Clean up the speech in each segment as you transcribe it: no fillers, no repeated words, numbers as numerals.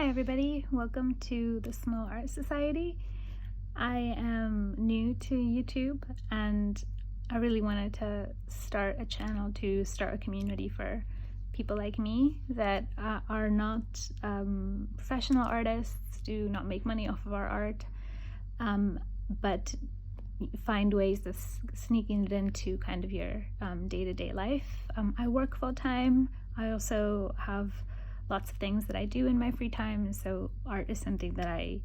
Hi everybody, welcome to the Small Art Society. I am new to YouTube and I really wanted to start a channel to start a community for people like me that are not professional artists, do not make money off of our art, but find ways of sneaking it into kind of your day-to-day life. I work full-time. I also have lots of things that I do in my free time, so art is something that I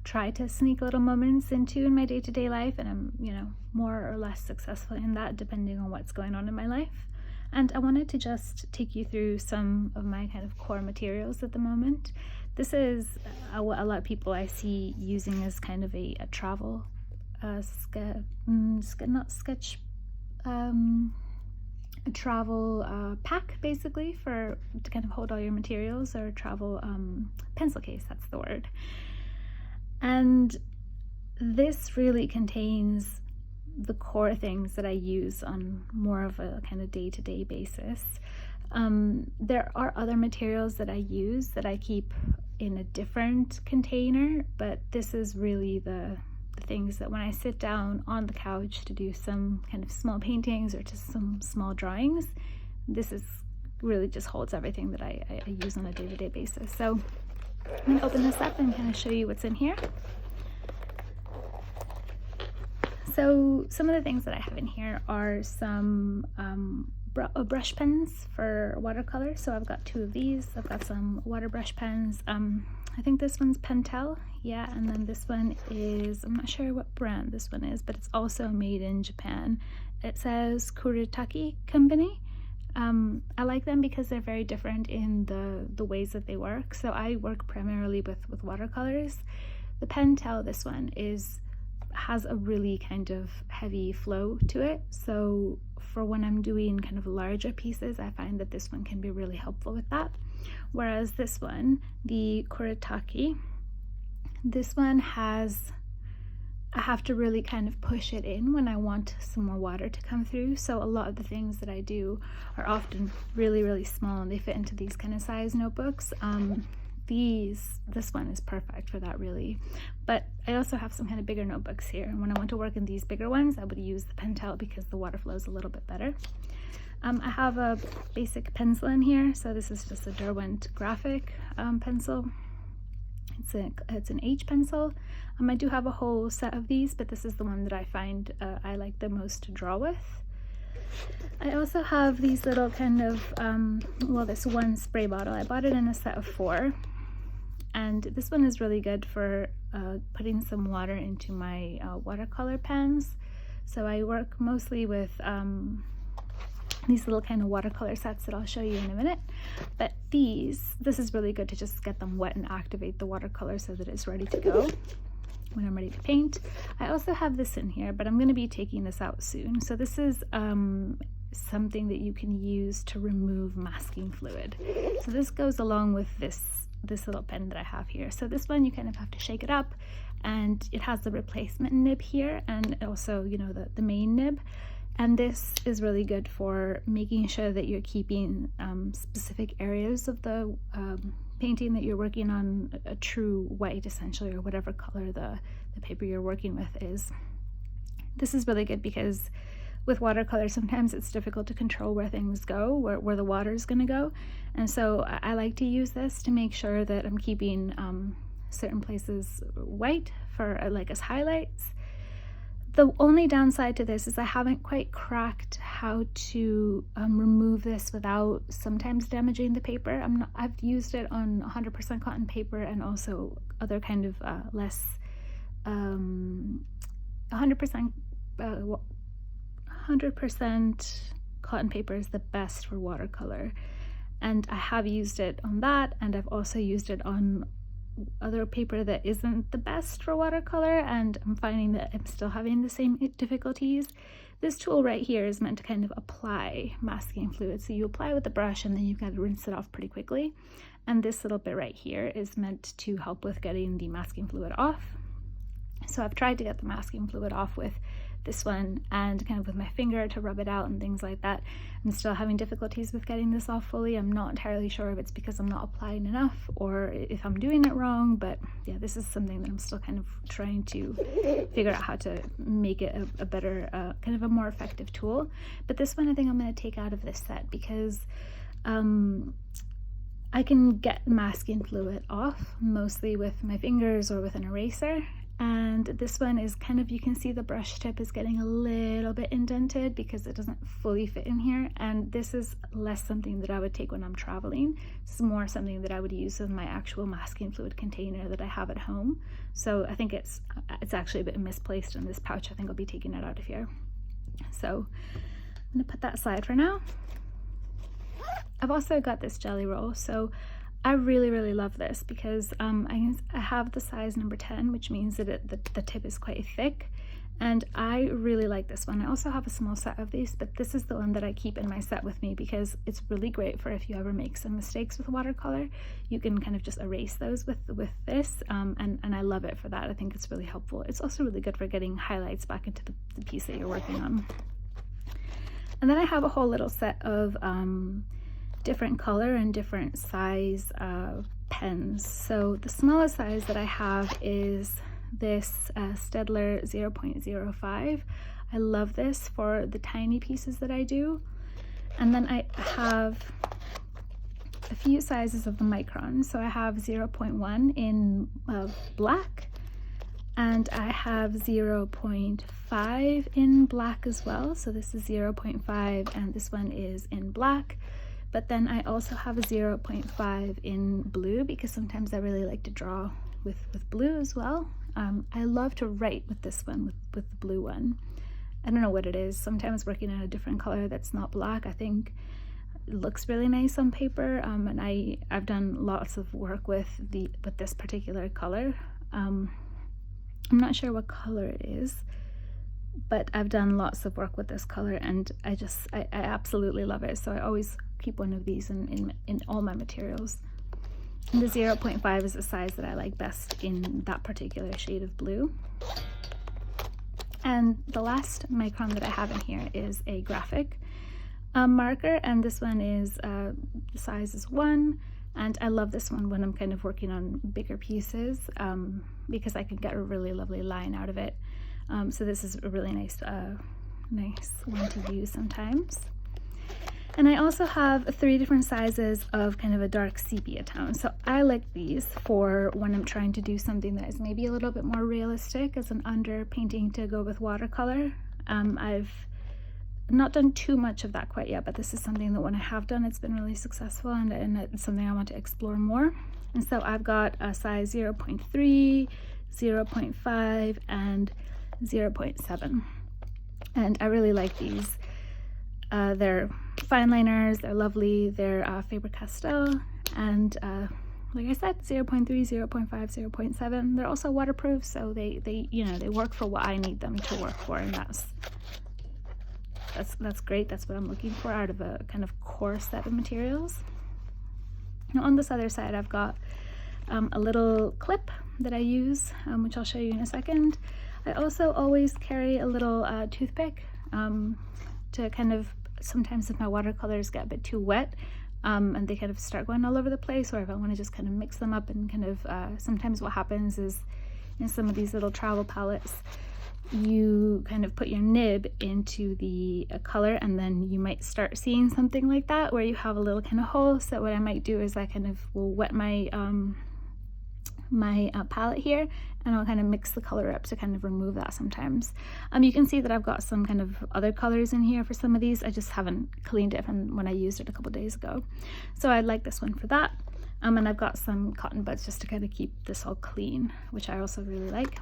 try to sneak little moments into in my day-to-day life, and I'm, more or less successful in that depending on what's going on in my life. And I wanted to just take you through some of my kind of core materials at the moment. This is what a lot of people I see using as kind of a travel a travel pack, basically, to kind of hold all your materials, or travel pencil case, that's the word. And this really contains the core things that I use on more of a kind of day-to-day basis. There are other materials that I use that I keep in a different container, but this is really the things that when I sit down on the couch to do some kind of small paintings or just some small drawings, this is really just holds everything that I use on a day-to-day basis. So I'm going to open this up and kind of show you what's in here. So some of the things that I have in here are some brush pens for watercolor. So I've got two of these. I've got some water brush pens. I think this one's Pentel, yeah, and then this one is, I'm not sure what brand this one is, but it's also made in Japan. It says Kuretake Company. I like them because they're very different in the ways that they work. So I work primarily with watercolors. The Pentel, this one, has a really kind of heavy flow to it. So for when I'm doing kind of larger pieces, I find that this one can be really helpful with that. Whereas this one, the Kuretake, this one I have to really kind of push it in when I want some more water to come through. So a lot of the things that I do are often really, really small, and they fit into these kind of size notebooks. This one is perfect for that, really. But I also have some kind of bigger notebooks here, and when I want to work in these bigger ones, I would use the Pentel because the water flows a little bit better. I have a basic pencil in here, so this is just a Derwent Graphic pencil. It's an H pencil. I do have a whole set of these, but this is the one that I find I like the most to draw with. I also have these little kind of, this one spray bottle. I bought it in a set of 4. And this one is really good for putting some water into my watercolor pens. So I work mostly with these little kind of watercolor sets that I'll show you in a minute. But this is really good to just get them wet and activate the watercolor so that it's ready to go when I'm ready to paint. I also have this in here, but I'm going to be taking this out soon. So this is something that you can use to remove masking fluid. So this goes along with this little pen that I have here. So this one, you kind of have to shake it up, and it has the replacement nib here, and also, the main nib. And this is really good for making sure that you're keeping specific areas of the painting that you're working on a true white, essentially, or whatever color the paper you're working with is. This is really good because with watercolor, sometimes it's difficult to control where things go, where the water is going to go. And so I like to use this to make sure that I'm keeping certain places white for as highlights. The only downside to this is I haven't quite cracked how to remove this without sometimes damaging the paper. I've used it on 100% cotton paper and also other kind of less 100% cotton paper is the best for watercolor, and I have used it on that, and I've also used it on other paper that isn't the best for watercolor, and I'm finding that I'm still having the same difficulties. This tool right here is meant to kind of apply masking fluid, so you apply with the brush and then you've got to rinse it off pretty quickly, and this little bit right here is meant to help with getting the masking fluid off. So I've tried to get the masking fluid off with this one and kind of with my finger to rub it out and things like that. I'm still having difficulties with getting this off fully. I'm not entirely sure if it's because I'm not applying enough or if I'm doing it wrong, but yeah, this is something that I'm still kind of trying to figure out how to make it a better, kind of a more effective tool. But this one I think I'm going to take out of this set because I can get masking fluid off mostly with my fingers or with an eraser. And this one is kind of, you can see the brush tip is getting a little bit indented because it doesn't fully fit in here. And this is less something that I would take when I'm traveling. It's more something that I would use with my actual masking fluid container that I have at home. So I think it's actually a bit misplaced in this pouch. I think I'll be taking it out of here. So I'm gonna put that aside for now. I've also got this jelly roll. So I really love this because I have the size number 10, which means that the tip is quite thick, and I really like this one. I also have a small set of these, but this is the one that I keep in my set with me because it's really great for if you ever make some mistakes with watercolor. You can kind of just erase those with this, and I love it for that. I think it's really helpful. It's also really good for getting highlights back into the piece that you're working on. And then I have a whole little set of different color and different size pens. So the smallest size that I have is this Staedtler 0.05. I love this for the tiny pieces that I do. And then I have a few sizes of the micron. So I have 0.1 in black, and I have 0.5 in black as well. So this is 0.5 and this one is in black. But then I also have a 0.5 in blue because sometimes I really like to draw with blue as well. I love to write with this one, with the blue one. I don't know what it is. Sometimes working on a different color that's not black, I think it looks really nice on paper. And I've done lots of work with this particular color. I'm not sure what color it is, but I've done lots of work with this color and I absolutely love it. So I always keep one of these in all my materials. And the 0.5 is the size that I like best in that particular shade of blue. And the last micron that I have in here is a graphic marker, and this one is the size is 1. And I love this one when I'm kind of working on bigger pieces because I can get a really lovely line out of it. So this is a really nice one to use sometimes. And I also have 3 different sizes of kind of a dark sepia tone. So I like these for when I'm trying to do something that is maybe a little bit more realistic as an underpainting to go with watercolor. I've not done too much of that quite yet, but this is something that when I have done, it's been really successful, and it's something I want to explore more. And so I've got a size 0.3, 0.5, and 0.7. And I really like these. They're fine liners, they're lovely, they're Faber-Castell, and like I said, 0.3, 0.5, 0.7. They're also waterproof, so they work for what I need them to work for, and that's great. That's what I'm looking for out of a kind of core set of materials. Now on this other side, I've got a little clip that I use, which I'll show you in a second. I also always carry a little toothpick to kind of, sometimes if my watercolors get a bit too wet and they kind of start going all over the place, or if I want to just kind of mix them up and kind of, sometimes what happens is in some of these little travel palettes, you kind of put your nib into the color and then you might start seeing something like that where you have a little kind of hole. So what I might do is I kind of will wet my palette here, and I'll kind of mix the color up to kind of remove that sometimes. You can see that I've got some kind of other colors in here for some of these. I just haven't cleaned it from when I used it a couple days ago. So I like this one for that. And I've got some cotton buds just to kind of keep this all clean, which I also really like.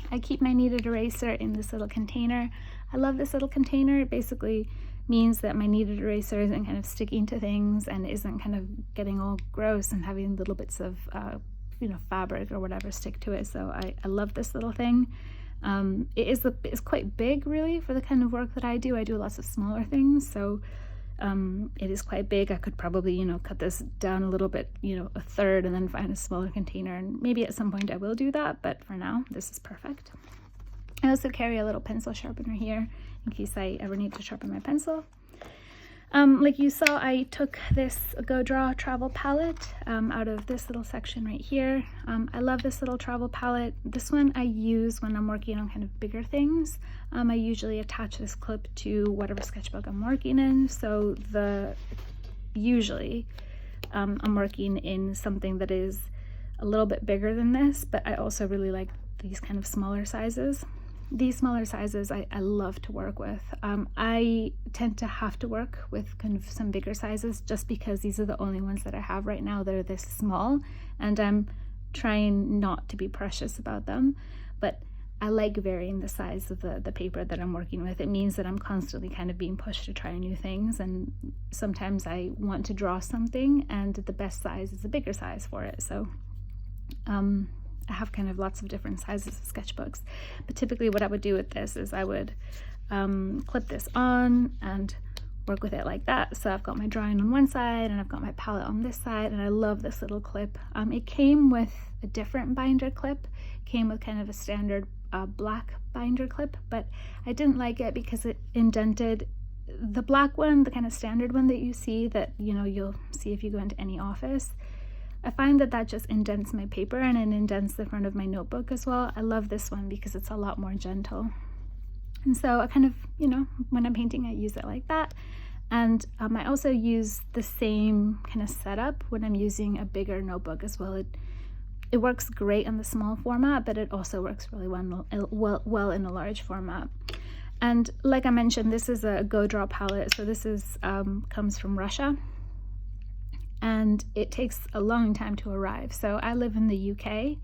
I keep my kneaded eraser in this little container. I love this little container. It basically means that my kneaded eraser isn't kind of sticking to things and isn't kind of getting all gross and having little bits of fabric or whatever stick to it. So I love this little thing. It's quite big really for the kind of work that I do. I do lots of smaller things, so it is quite big. I could probably cut this down a little bit, a third, and then find a smaller container, and maybe at some point I will do that, but for now this is perfect. I also carry a little pencil sharpener here in case I ever need to sharpen my pencil. Like you saw, I took this Go Draw travel palette out of this little section right here. I love this little travel palette. This one I use when I'm working on kind of bigger things. I usually attach this clip to whatever sketchbook I'm working in. So usually I'm working in something that is a little bit bigger than this, but I also really like these kind of smaller sizes. These smaller sizes I love to work with. I tend to have to work with kind of some bigger sizes just because these are the only ones that I have right now that are this small, and I'm trying not to be precious about them, but I like varying the size of the paper that I'm working with. It means that I'm constantly kind of being pushed to try new things, and sometimes I want to draw something and the best size is a bigger size for it. So I have kind of lots of different sizes of sketchbooks, but typically what I would do with this is I would clip this on and work with it like that. So I've got my drawing on one side and I've got my palette on this side, and I love this little clip. It came with a different binder clip, came with kind of a standard black binder clip, but I didn't like it because it indented the black one, the kind of standard one that you see that, you know, you'll see if you go into any office. I find that just indents my paper and it indents the front of my notebook as well. I love this one because it's a lot more gentle. And so I kind of, you know, when I'm painting, I use it like that. And I also use the same kind of setup when I'm using a bigger notebook as well. It works great on the small format, but it also works really well in a large format. And like I mentioned, this is a Go Draw palette. So this is comes from Russia. And it takes a long time to arrive. So I live in the UK,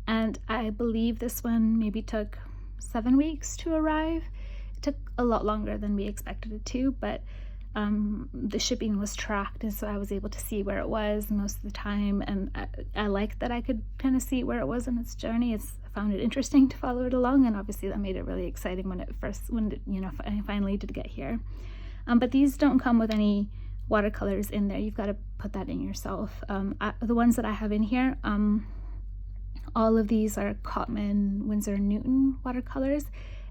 and I believe this one maybe took 7 weeks to arrive. It took a lot longer than we expected it to, but the shipping was tracked, and so I was able to see where it was most of the time, and I liked that I could kind of see where it was in its journey. I found it interesting to follow it along, and obviously that made it really exciting when I finally did get here. But these don't come with any watercolors in there. You've got to put that in yourself. The ones that I have in here, all of these are Cotman Winsor & Newton watercolors,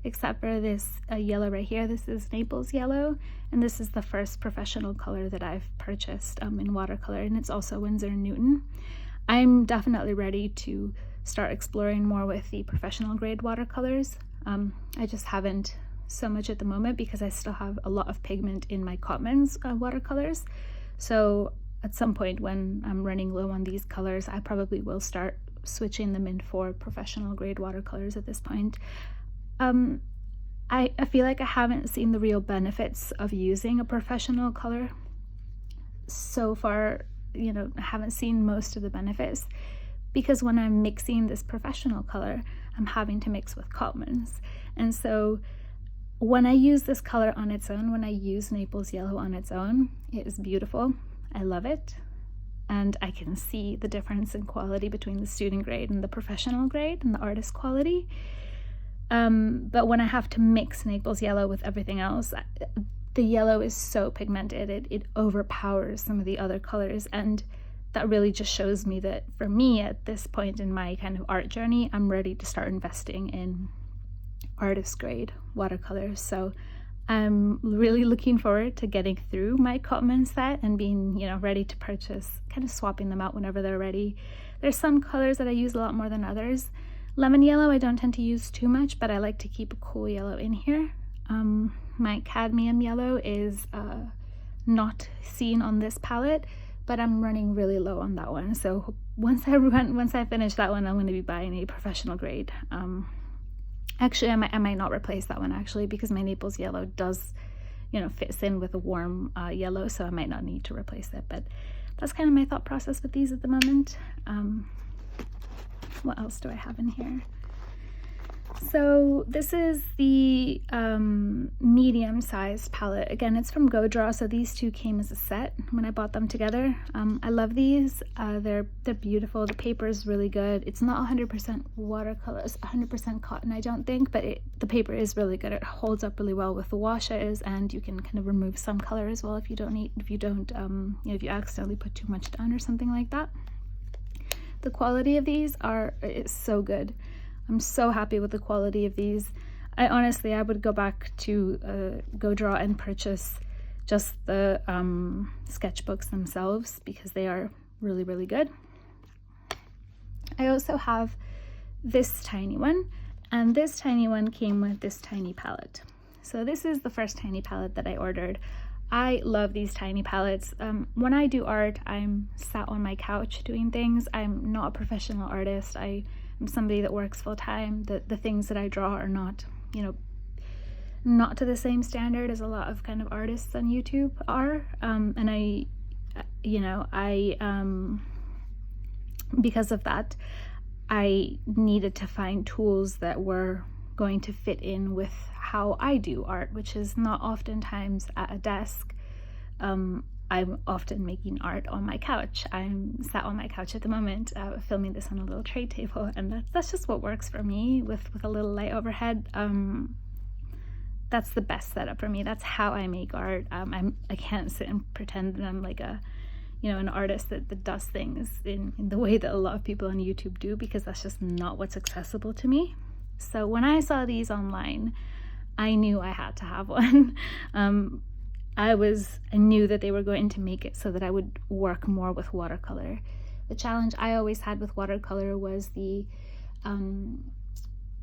except for this yellow right here. This is Naples yellow, and this is the first professional color that I've purchased in watercolor, and it's also Winsor & Newton. I'm definitely ready to start exploring more with the professional grade watercolors. I just haven't so much at the moment because I still have a lot of pigment in my Cotman's watercolors. So at some point when I'm running low on these colors, I probably will start switching them in for professional grade watercolors at this point. I feel like I haven't seen the real benefits of using a professional color so far. You know, I haven't seen most of the benefits because when I'm mixing this professional color, I'm having to mix with Cotman's. And so when I use this color on its own, when I use Naples yellow on its own, it is beautiful. I love it. And I can see the difference in quality between the student grade and the professional grade and the artist quality. But when I have to mix Naples yellow with everything else, the yellow is so pigmented, it overpowers some of the other colors. And that really just shows me that for me at this point in my kind of art journey, I'm ready to start investing in artist grade watercolors. So I'm really looking forward to getting through my Cotman set and being, you know, ready to purchase, kind of swapping them out whenever they're ready. There's some colors that I use a lot more than others. Lemon yellow I don't tend to use too much, but I like to keep a cool yellow in here. My cadmium yellow is not seen on this palette, but I'm running really low on that one. So once I finish that one, I'm going to be buying a professional grade. Actually, I might not replace that one actually, because my Naples yellow does, you know, fits in with a warm yellow, so I might not need to replace it. But that's kind of my thought process with these at the moment. What else do I have in here? So this is the medium-sized palette. Again, it's from Go Draw, so these two came as a set when I bought them together. I love these. They're beautiful. The paper is really good. It's not 100% watercolor. It's 100% cotton, I don't think, but the paper is really good. It holds up really well with the washes, and you can kind of remove some color as well if you if you accidentally put too much down or something like that. The quality of these is so good. I'm so happy with the quality of these. I would go back to Go Draw and purchase just the sketchbooks themselves because they are really, really good. I also have this tiny one, and this tiny one came with this tiny palette. So this is the first tiny palette that I ordered. I love these tiny palettes. When I do art, I'm sat on my couch doing things. I'm not a professional artist. I am somebody that works full time. The things that I draw are not, you know, not to the same standard as a lot of kind of artists on YouTube are. And I, you know, because of that, I needed to find tools that were going to fit in with how I do art, which is not oftentimes at a desk. I'm often making art on my couch. I'm sat on my couch at the moment, filming this on a little tray table, and that's just what works for me with a little light overhead. That's the best setup for me. That's how I make art. I can't sit and pretend that I'm like a, you know, an artist that does things in the way that a lot of people on YouTube do, because that's just not what's accessible to me. So when I saw these online, I knew I had to have one. I knew that they were going to make it so that I would work more with watercolor. The challenge I always had with watercolor was the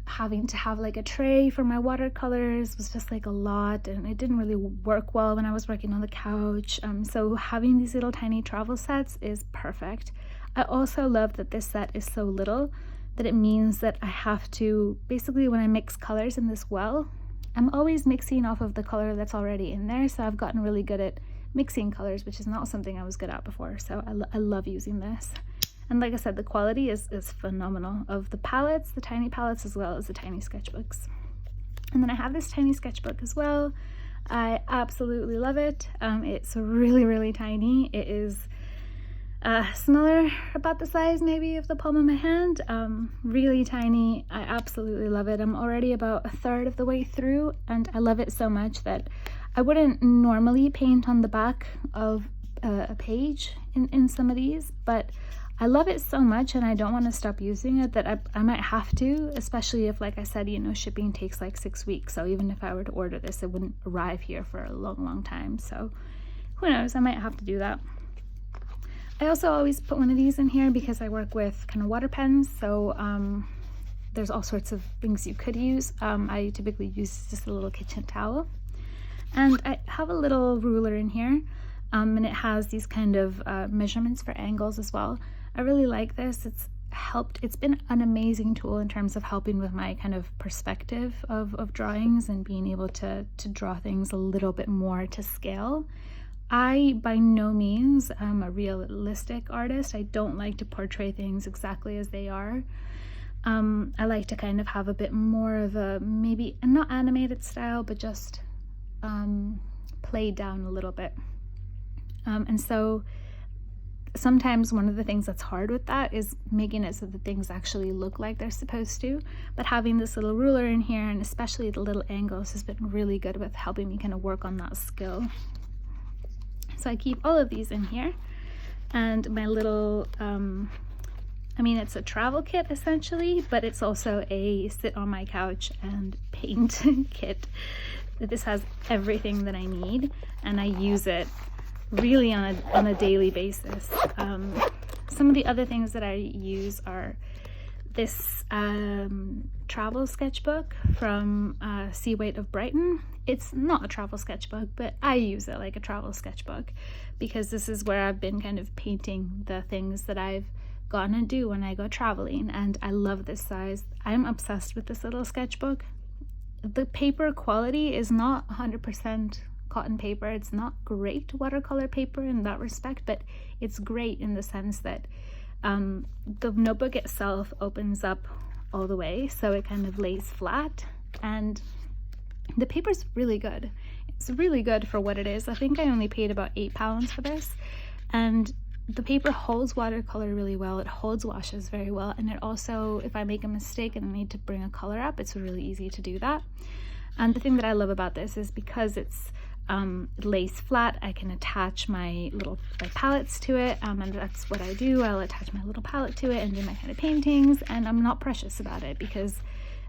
having to have like a tray for my watercolors was just like a lot, and it didn't really work well when I was working on the couch. So having these little tiny travel sets is perfect. I also love that this set is so little that it means that I have to, basically when I mix colors in this well, I'm always mixing off of the color that's already in there. So I've gotten really good at mixing colors, which is not something I was good at before. So I love using this. And like I said, the quality is phenomenal of the palettes, the tiny palettes, as well as the tiny sketchbooks. And then I have this tiny sketchbook as well. I absolutely love it. It's really, really tiny. It is smaller, about the size maybe of the palm of my hand. Really tiny. I absolutely love it. I'm already about a third of the way through, and I love it so much that I wouldn't normally paint on the back of a page in some of these, but I love it so much and I don't want to stop using it that I might have to, especially if, like I said, you know, shipping takes like 6 weeks. So even if I were to order this, it wouldn't arrive here for a long, long time. So who knows, I might have to do that. I also always put one of these in here because I work with kind of water pens. So there's all sorts of things you could use. I typically use just a little kitchen towel. And I have a little ruler in here. And it has these kind of measurements for angles as well. I really like this. It's been an amazing tool in terms of helping with my kind of perspective of drawings and being able to draw things a little bit more to scale. I by no means am a realistic artist. I don't like to portray things exactly as they are. I like to kind of have a bit more of a, maybe not animated style, but just played down a little bit. And so sometimes one of the things that's hard with that is making it so that things actually look like they're supposed to. But having this little ruler in here, and especially the little angles, has been really good with helping me kind of work on that skill. So I keep all of these in here. And my little, I mean, it's a travel kit essentially, but it's also a sit on my couch and paint kit. This has everything that I need, and I use it really on a daily basis. Some of the other things that I use are this travel sketchbook from Sea Weight of Brighton. It's not a travel sketchbook, but I use it like a travel sketchbook because this is where I've been kind of painting the things that I've gotten to do when I go traveling, and I love this size. I'm obsessed with this little sketchbook. The paper quality is not 100% cotton paper. It's not great watercolor paper in that respect, but it's great in the sense that the notebook itself opens up all the way, so it kind of lays flat, and the paper's really good. It's really good for what it is. I think I only paid about £8 for this, and the paper holds watercolor really well. It holds washes very well, and it also, if I make a mistake and I need to bring a color up, it's really easy to do that. And the thing that I love about this is because it's it lays flat, I can attach my palettes to it, and that's what I do. I'll attach my little palette to it and do my kind of paintings, and I'm not precious about it because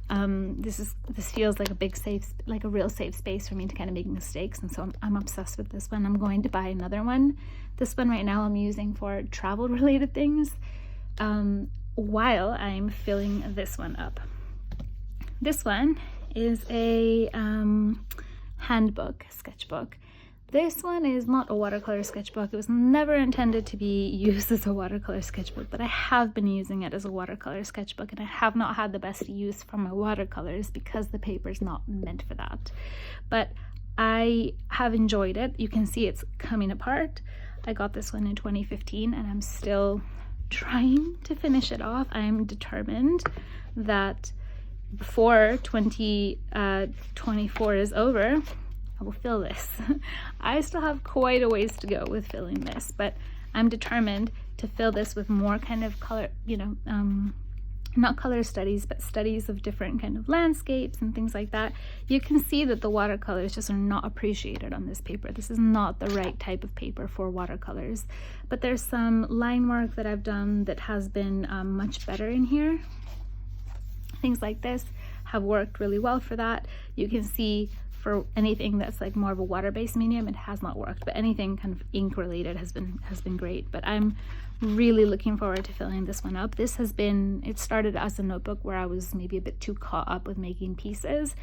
This feels like a real safe space for me to kind of make mistakes, and so I'm obsessed with this one. I'm going to buy another one. This one right now I'm using for travel related things, while I'm filling this one up. This one is a handbook, sketchbook. This one is not a watercolor sketchbook. It was never intended to be used as a watercolor sketchbook, but I have been using it as a watercolor sketchbook, and I have not had the best use for my watercolors because the paper is not meant for that. But I have enjoyed it. You can see it's coming apart. I got this one in 2015 and I'm still trying to finish it off. I'm determined that before 2024 is over, I will fill this. I still have quite a ways to go with filling this, but I'm determined to fill this with more kind of color, not color studies, but studies of different kind of landscapes and things like that. You can see that the watercolors just are not appreciated on this paper. This is not the right type of paper for watercolors, but there's some line work that I've done that has been much better in here. Things like this have worked really well for that. You can see for anything that's like more of a water-based medium, it has not worked, but anything kind of ink related has been great. But I'm really looking forward to filling this one up. It started as a notebook where I was maybe a bit too caught up with making pieces,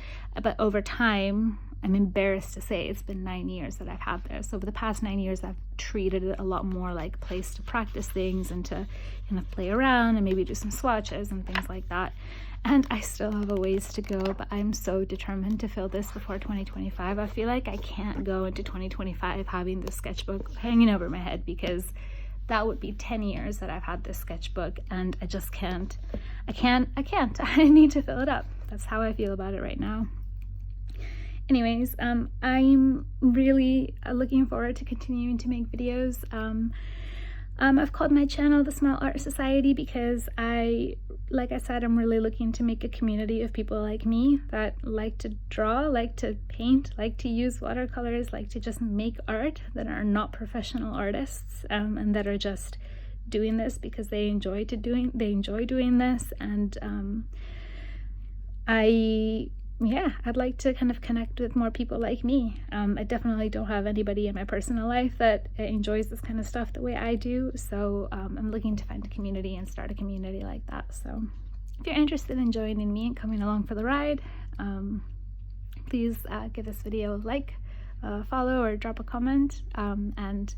but over time, I'm embarrassed to say it's been 9 years that I've had this. Over the past 9 years, I've treated it a lot more like a place to practice things and to kind of play around and maybe do some swatches and things like that. And I still have a ways to go, but I'm so determined to fill this before 2025. I feel like I can't go into 2025 having this sketchbook hanging over my head, because that would be 10 years that I've had this sketchbook, and I just can't. I can't. I need to fill it up. That's how I feel about it right now. Anyways, I'm really looking forward to continuing to make videos. I've called my channel The Smile Art Society because like I said, I'm really looking to make a community of people like me that like to draw, like to paint, like to use watercolors, like to just make art, that are not professional artists, and that are just doing this because they enjoy doing this. And I'd like to kind of connect with more people like me. I definitely don't have anybody in my personal life that enjoys this kind of stuff the way I do, so I'm looking to find a community and start a community like that. So if you're interested in joining me and coming along for the ride, please give this video a like, follow, or drop a comment, and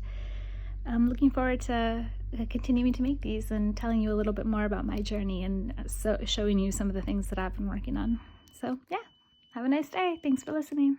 I'm looking forward to continuing to make these and telling you a little bit more about my journey, and so showing you some of the things that I've been working on. So yeah, have a nice day. Thanks for listening.